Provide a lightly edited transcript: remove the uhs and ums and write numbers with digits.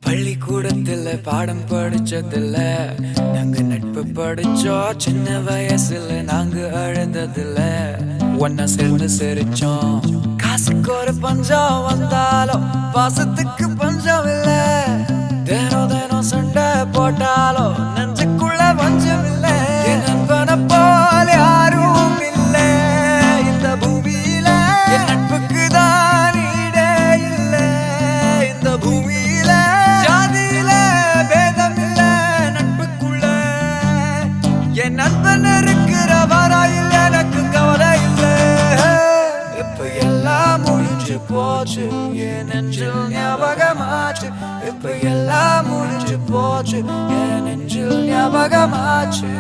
பள்ளிக்கூடத்துல பாடம் படிச்சதில்ல, நாங்க நட்பு படிச்சோம். சின்ன வயசுல நாங்க அழுததில்ல, ஒன்னா சேர்ந்து சிரிச்சோம். காசுக்கு ஒரு பஞ்சம் வந்தாலும் பாசத்துக்கு பஞ்சம் இல்ல. தினம் தினம் சண்டை போட்டாலும் நெஞ்சுக்குள்ள பஞ்சம் இல்ல. என் நண்பனை போல யாரும் இல்ல இந்த பூமியில. என் நட்புக்கு தான் ஈடே இல்ல இந்த பூமியில. ஜாதியில பேதம் இல்ல நட்புக்குள்ள. என் நண்பன் இருக்கிற வரையில் எனக்கு கவலை இல்ல. இப்ப எல்லாம் முடிஞ்சு போச்சு, என் நெஞ்சில் ஞாபகமாச்சு. இப்ப எல்லாம் முடிஞ்சு போச்சு, என் நெஞ்சில் ஞாபகமாச்சு.